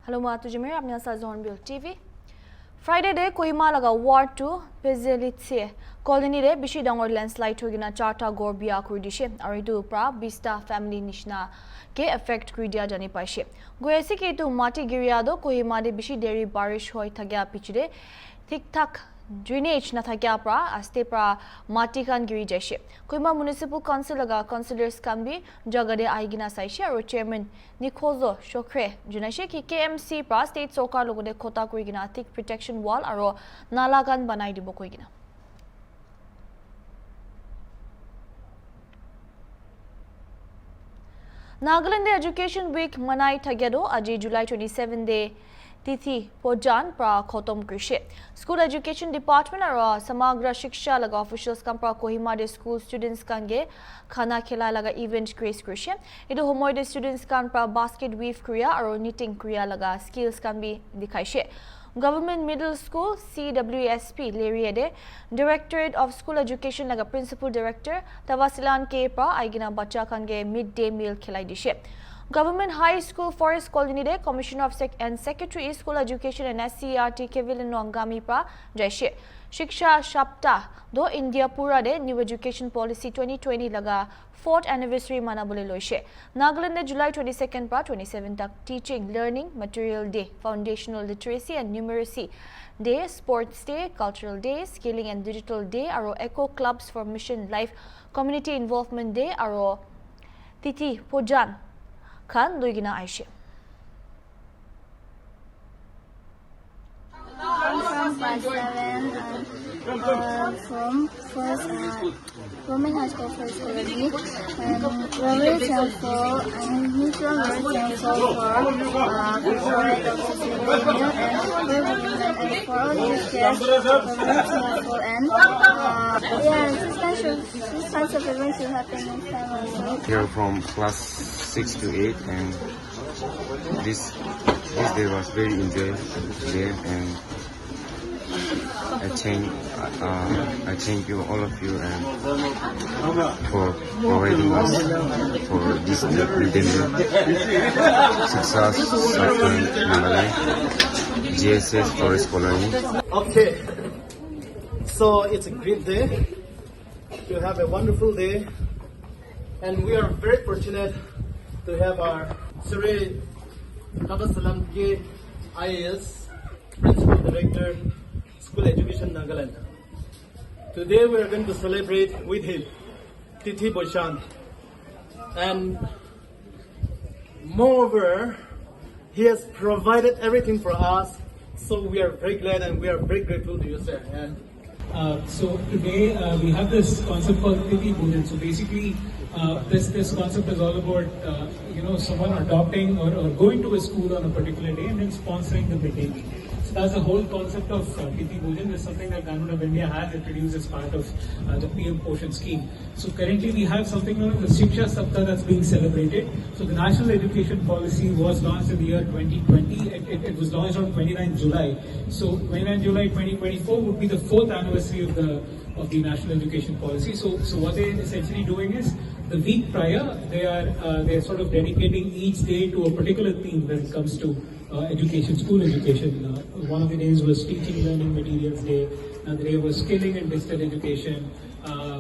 Hello, ma tujhe apne sath HornbillTV. Friday day Kohima laga Ward 2 Pezelitse colony re bishi dangor landslide hogina charta gorbia kuridishe aru etu pra 20 family nishna ke affect kuridia jani paise goyasi ke etu mati giria do Kohima de bishi deri barish hoi thagya pichide thik thak drainage na thakya pra aste pra mati kan giri jaise Kohima municipal council laga councillors kan bi jagade aigina saise aru chairman Nikhozo Shokre junashe ki KMC pra state sarkar logode khota kurigina thick protection wall aru nala kan banai dibo koigina Nagaland Education Week manai thagedo aji July 27 de Tithi Bhojan pra khotom krishe School Education Department aro samagra shiksha laga officials kan pra Kohima de school students kange khana khela laga event grace krishe edu homoy de students kan pra basket weave kriya aro knitting kriya laga skills kan bi dikhaise Government Middle School CWSP Leriede Directorate of School Education laga Principal Director Tawasilan K pra aigina bacha kange midday meal khilai dishe Government High School Forest Colony de Commissioner of and Secretary School Education and SCRT Kevin Noangami pra jaise Shiksha Shapta do India pura de New Education Policy 2020 laga 4th anniversary manabole loise Nagaland de July 22nd pra 27 tak Teaching Learning Material Day Foundational Literacy and Numeracy Day Sports Day Cultural Day Skilling and Digital Day aro Eco Clubs for Mission Life Community Involvement Day aro Tithi Bhojan Khan Luigina Aishe. I'm from class 7 from first Roman High School First Colony and very thankful and mutual very thankful for Florida of Pennsylvania and for all these guests very thankful and this kinds of events will happen next time also. Here from class 6 to 8 and this day was very enjoyable day and I thank you all of you and for providing us for this success GSS Forest Colony. Okay, so it's a great day to have a wonderful day and we are very fortunate to have our Sri Tavasalam K IAS Principal Director School Education Nagaland. Today we are going to celebrate with him Tithi Bhojan and moreover he has provided everything for us, so we are very glad and we are very grateful to you, sir. And so today we have this concept called Tithi Bhojan. So basically this concept is all about someone adopting or going to a school on a particular day and then sponsoring the midday meal. So that's the whole concept of Tithi Bhojan. It's something that Government of India has introduced as part of the PM Portion scheme. So currently we have something known as the Shiksha Saptah that's being celebrated. So the National Education Policy was launched in the year 2020. It was launched on 29 July. So 29 July 2024 would be the 4th anniversary of the National Education Policy. So what they're essentially doing is the week prior they're sort of dedicating each day to a particular theme when it comes to education, school education. One of the days was Teaching Learning Materials Day. Another day was Skilling and Digital Education.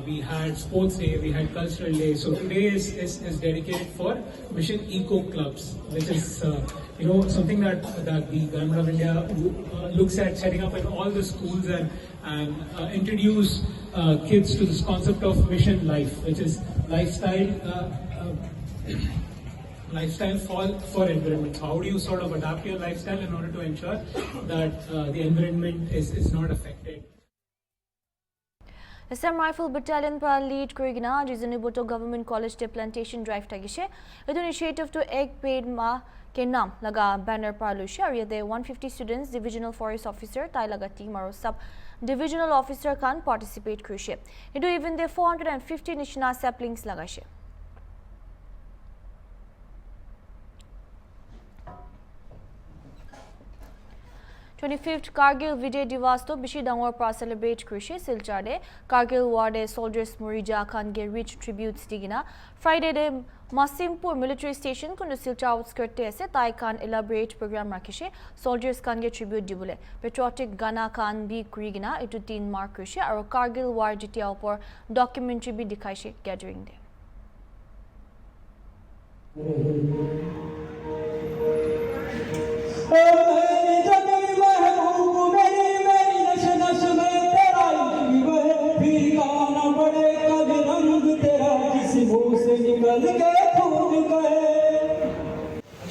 We had Sports Day, we had Cultural Day. So today is dedicated for Mission Eco Clubs, which is something that the Government of India looks at setting up in all the schools and introduce kids to this concept of mission life, which is lifestyle for environment. So how do you sort of adapt your lifestyle in order to ensure that the environment is not affected? SM Rifle Battalion pa lead Kurigina Jizuniboto Government College de Plantation Drive Tagishe. Edu initiative to egg paid ma ke naam laga banner pa lushe aru de 150 students divisional forest officer tai laga team aru sub divisional officer kan participate krishe. Edu even de 450 nishna saplings lagashe. 25th Kargil Vijay Divas to bishi dangor pra celebrate krishe silchar de Kargil war de soldiers Murija Khan ge rich tributes digina Friday de Masimpur military station kundu silcha outskirt te ase tai kan elaborate program rakhishe soldiers kan ge tribute dibule patriotic gana kan bi kurigina etu 3 mark krishe aro Kargil war jitia opor documentary bi dikhaishe gathering de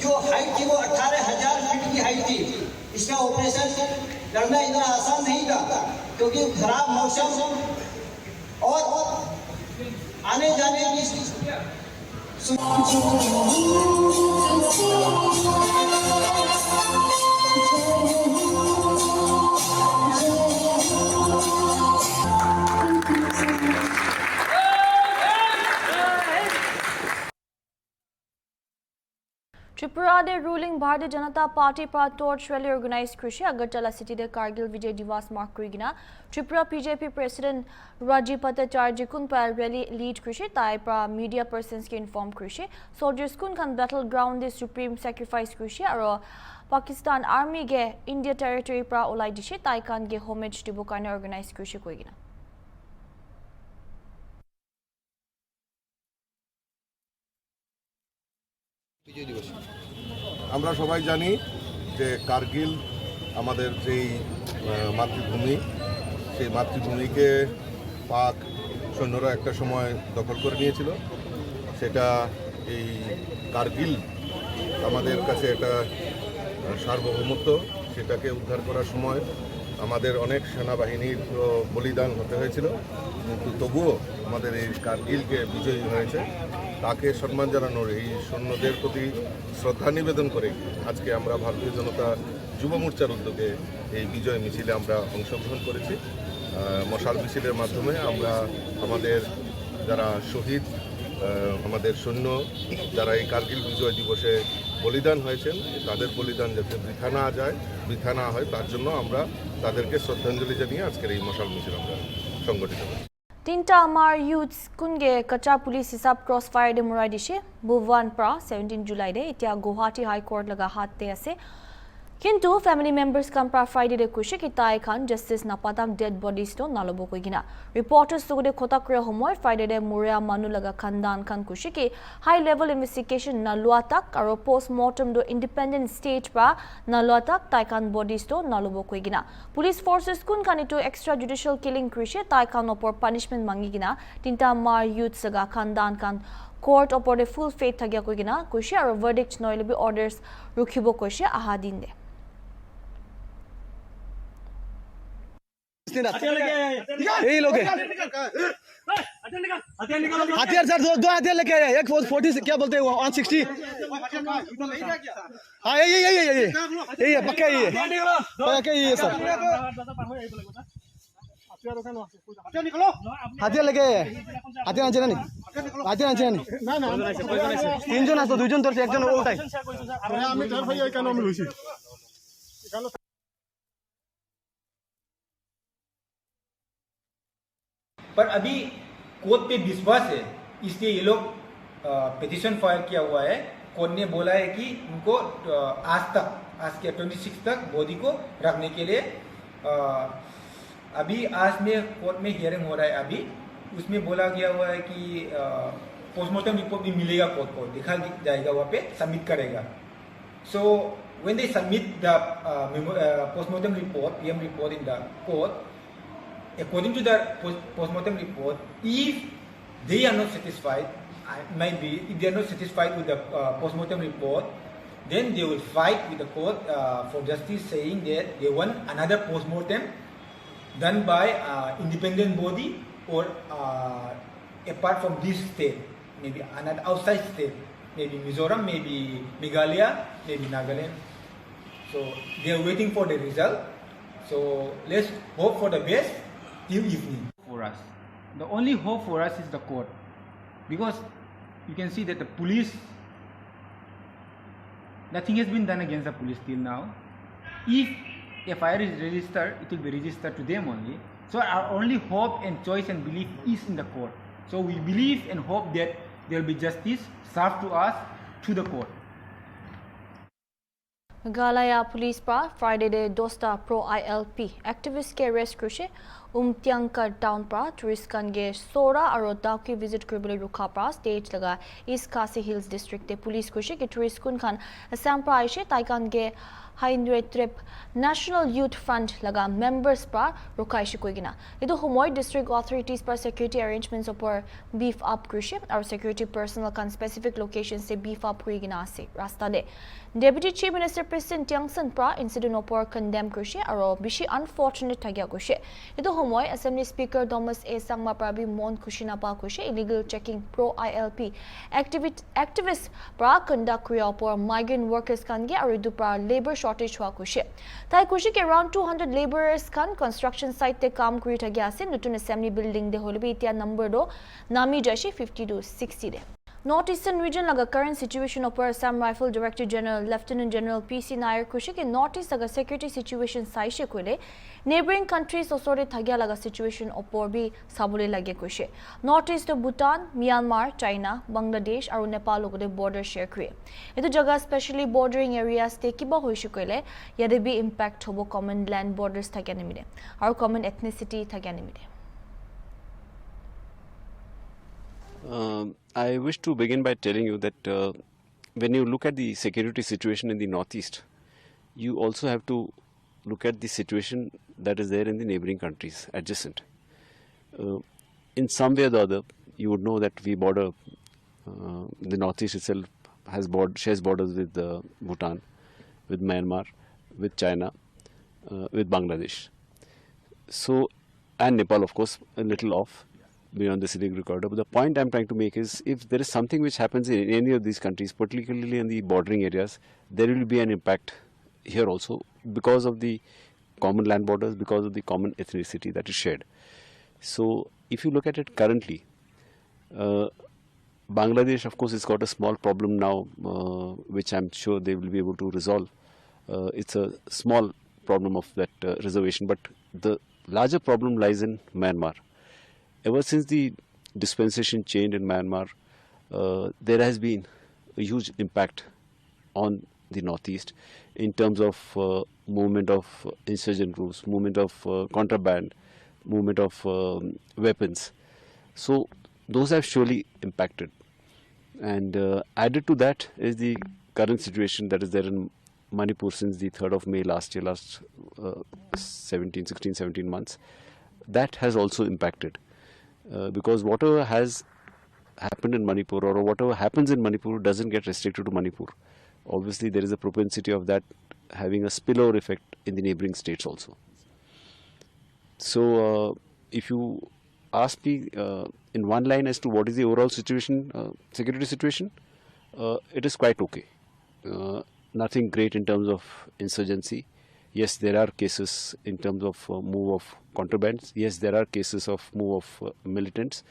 जो height थी वो 18,000 feet की height थी। इसका operation करना इतना आसान नहीं था क्योंकि खराब मौसम और आने जाने की Tripura de ruling Bharatiya Janata Party pra torch rally organized krishi Agartala city de Kargil Vijay Divas mark kurigina Tripura BJP president Rajiv Bhattacharya kun par rally lead krishi tai pra media persons ke inform krishi soldiers kun kan battleground de supreme sacrifice krishi aro Pakistan army ge India territory pra olai dishe tai kan ge homage dibo karne organized krishi koigina আমরা সবাই জানি যে কার্গিল আমাদের যেই মাতৃভূমি সেই মাতৃভূমিকে পাক সৈন্যরা একটা সময় দখল করে নিয়েছিল সেটা এই কার্গিল আমাদের কাছে একটা সার্বভৌমত্ব সেটাকে উদ্ধার করার সময় আমাদের অনেক সেনাবাহিনীর বলিদান হতে হয়েছিল কিন্তু তবুও আমাদের এই কার্গিলকে বিজয়ী হয়েছে তাকে সম্মান জানানোর এই সৈন্যদের প্রতি শ্রদ্ধা নিবেদন করে আজকে আমরা ভারতীয় জনতা যুব মোর্চার উদ্যোগে এই বিজয় মিছিলে আমরা অংশগ্রহণ করেছি মশাল মিছিলের মাধ্যমে আমরা আমাদের যারা শহীদ আমাদের সৈন্য যারা এই কার্গিল বিজয় দিবসে বলিদান হয়েছেন তাদের বলিদান যাতে বৃথা না যায় বৃথা না হয় তার জন্য আমরা তাদেরকে শ্রদ্ধাঞ্জলি জানিয়ে আজকের এই মশাল মিছিল আমরা সংগঠিত করেছি Tinta Amar Youths Kunge Kacha Police Hisab Crossfire de Murai Dishe Bhuvan Pra 17 July de Itia Guwahati High Court laga hat te ase Kintu family members kan pra Friday de kushe ki tai khan justice napatak dead bodies to nalobo koigina reporters to de khotak kre homoy Friday de Muria manu laga khandan khan kushe ki high level investigation na luatak aro post mortem do independent stage pra na luatak tai khan bodies to nalobo koigina police forces kun kan itu extrajudicial killing krishe tai khan opor punishment mangigina tinta mar youth saga khandan kan court opor de full faith thagya koigina kushe aro verdict noile bi orders rukhibo kushe aha din de यही लोग हथियार sir दो हथियार लेके आए एक 40 क्या बोलते हैं 160 हाँ यही है पक्का यही है सर हथियार लेके हथियार आंचे नहीं हथियार आंचे नहीं 3 জন আছে 2 জন ধরছে একজন উল্টাই আমি ধর ভাই কেন আমি লইছি पर अभी कोर्ट पे विश्वास है इसलिए ये लोग पिटीशन फाइल किया हुआ है कोर्ट ने बोला है कि उनको आज के 26 तक बॉडी को रखने के लिए अभी आज में कोर्ट में हियरिंग हो रहा है अभी उसमें बोला गया हुआ है कि पोस्टमार्टम रिपोर्ट भी मिलेगा कोर्ट को दिखा जाएगा वहाँ पे सबमिट करेगा सो when they submit the postmortem report PM report in the court according to the postmortem report, if they are not satisfied, maybe if they are not satisfied with the postmortem report, then they will fight with the court for justice, saying that they want another postmortem done by independent body or apart from this state, maybe another outside state, maybe Mizoram, maybe Meghalaya, maybe Nagaland. So they are waiting for the result. So let's hope for the best. Till evening. For us, the only hope for us is the court, because you can see that the police, nothing has been done against the police till now. If FIR is registered, it will be registered to them only. So our only hope and choice and belief is in the court. So we believe and hope that there will be justice served to us through the court. Galaya police pa Friday de dosta pro ILP activist ke arrest krushe Umtyangkar town pra tourist kan ge Sora aro Dauki visit kribule rukha pra stage laga East Khasi Hills district te police krushe ke tourist kun khan Assam pra aishe taikan ge Haindre trip National Youth Front laga members pra rukaishe koigina edu homoy district authorities pra security arrangements upor beef up krushe aro security personnel kan specific locations se beef up koigina ase rasta de Deputy Chief Minister President Tiangsan pra incident upor condemn krushe aro bishi unfortunate thagya krushe edu homoy Assembly Speaker Thomas A Sangma pra bi mon khushina pa krushe illegal checking pro ILP activists pra conduct kriya upor migrant workers kan ge aro edu pra labor shortage hua krushe tai krushe ke around 200 laborers kan construction site te kam kuri thagya ase nutun assembly building de holbi itia number do nami jashi 50 to 60 de Northeastern region laga current situation upor Assam Rifle Director General Lieutenant General PC Nair krushe ke Northeast laga security situation saishe koile neighboring countries osore thagya laga situation upor bi sabule lage krushe Northeast to Bhutan, Myanmar, China, Bangladesh aro Nepal logode border share kre etu jaga especially bordering areas te kiba hoishe koile yade bi impact hobo common land borders thagya nimide aro common ethnicity thagya nimide I wish to begin by telling you that when you look at the security situation in the Northeast, you also have to look at the situation that is there in the neighboring countries adjacent. In some way or the other, you would know that we border, the Northeast itself shares borders with Bhutan, with Myanmar, with China, with Bangladesh. So, and Nepal, of course, a little off beyond the illegal corridor. But the point I'm trying to make is, if there is something which happens in any of these countries, particularly in the bordering areas, there will be an impact here also because of the common land borders, because of the common ethnicity that is shared. So if you look at it currently, Bangladesh, of course, has got a small problem now, which I'm sure they will be able to resolve. It's a small problem of that reservation, but the larger problem lies in Myanmar. Ever since the dispensation changed in Myanmar, there has been a huge impact on the Northeast in terms of movement of insurgent groups, movement of contraband, movement of weapons. So those have surely impacted. And added to that is the current situation that is there in Manipur since the 3rd of May last year, last 16-17 months. That has also impacted. Because whatever has happened in Manipur or whatever happens in Manipur doesn't get restricted to Manipur. Obviously, there is a propensity of that having a spillover effect in the neighboring states also. So, if you ask me in one line as to what is the overall situation, security situation, it is quite okay. Nothing great in terms of insurgency. Yes, there are cases in terms of move of contrabands. Yes, there are cases of move of militants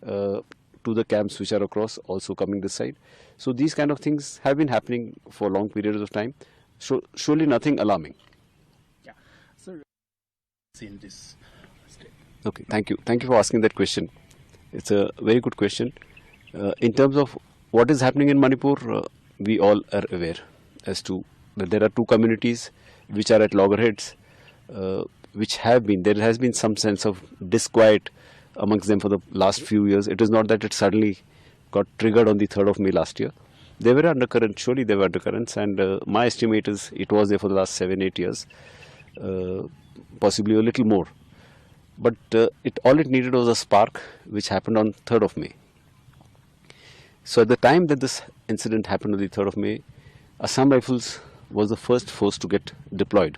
to the camps which are across, also coming this side. So these kind of things have been happening for long periods of time. So surely nothing alarming. Yeah. So, in this state. Okay, thank you. Thank you for asking that question. It's a very good question. In terms of what is happening in Manipur, we all are aware as to that there are two communities which are at loggerheads, there has been some sense of disquiet amongst them for the last few years. It is not that it suddenly got triggered on the 3rd of May last year. They were undercurrents, surely they were undercurrents, and my estimate is it was there for the last 7-8 years, possibly a little more. But all it needed was a spark, which happened on 3rd of May. So at the time that this incident happened on the 3rd of May, Assam Rifles was the first force to get deployed.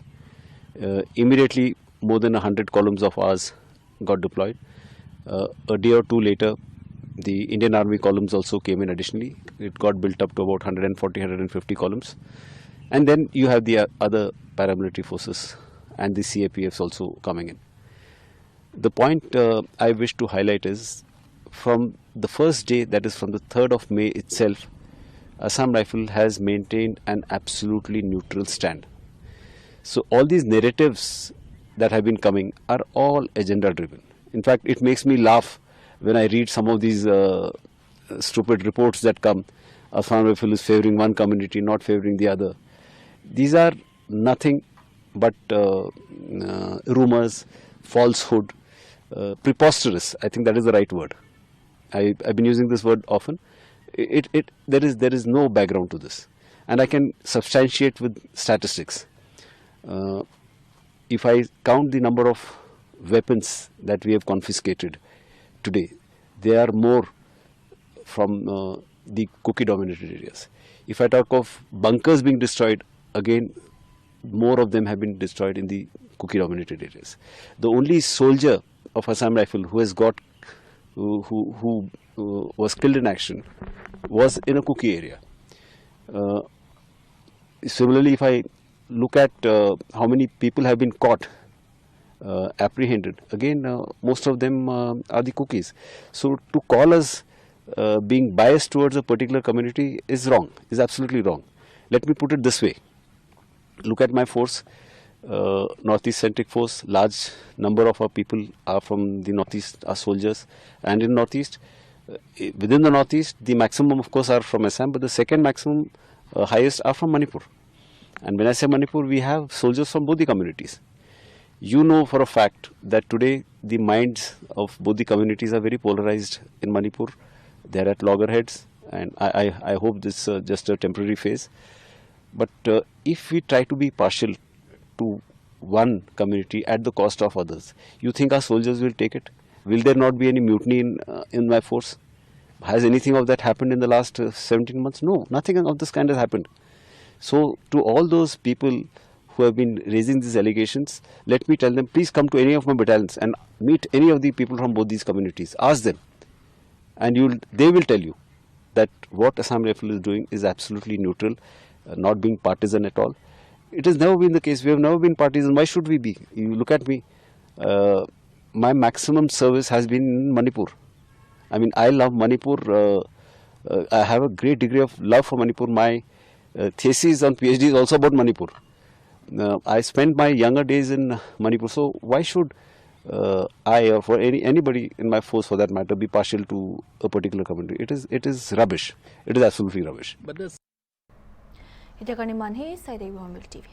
Immediately, more than 100 columns of ours got deployed. A day or two later, the Indian Army columns also came in additionally. It got built up to about 140-150 columns. And then you have the other paramilitary forces and the CAPFs also coming in. The point I wish to highlight is, from the first day, that is from the 3rd of May itself, Assam Rifle has maintained an absolutely neutral stand. So all these narratives that have been coming are all agenda driven. In fact, it makes me laugh when I read some of these stupid reports that come. Assam Rifle is favoring one community, not favoring the other. These are nothing but rumors, falsehood, preposterous. I think that is the right word. I've been using this word often. There is no background to this, and I can substantiate with statistics. If I count the number of weapons that we have confiscated today, they are more from the Kuki-dominated areas. If I talk of bunkers being destroyed, again, more of them have been destroyed in the Kuki-dominated areas. The only soldier of Assam Rifle who has got, who was killed in action, was in a Kuki area. Similarly, if I look at how many people have been caught, apprehended, again, most of them are the Kukis. So to call us being biased towards a particular community is wrong, is absolutely wrong. Let me put it this way. Look at my force, Northeast Centric Force. Large number of our people are from the Northeast, are soldiers, and in Northeast, within the Northeast, the maximum of course are from Assam, but the second maximum, highest, are from Manipur. And when I say Manipur, we have soldiers from both the communities. You know for a fact that today the minds of both the communities are very polarized in Manipur. They are at loggerheads, and I hope this is just a temporary phase. But if we try to be partial to one community at the cost of others, you think our soldiers will take it? Will there not be any mutiny in my force? Has anything of that happened in the last 17 months? No, nothing of this kind has happened. So to all those people who have been raising these allegations, let me tell them, please come to any of my battalions and meet any of the people from both these communities. Ask them, and they will tell you that what Assam Rifle is doing is absolutely neutral, not being partisan at all. It has never been the case. We have never been partisan. Why should we be? You look at me. My maximum service has been in Manipur. I mean, I love Manipur. I have a great degree of love for Manipur. My thesis on PhD is also about Manipur. I spent my younger days in Manipur. So why should I, or for anybody in my force for that matter, be partial to a particular community? It is rubbish. It is absolutely rubbish. But this Hornbill TV.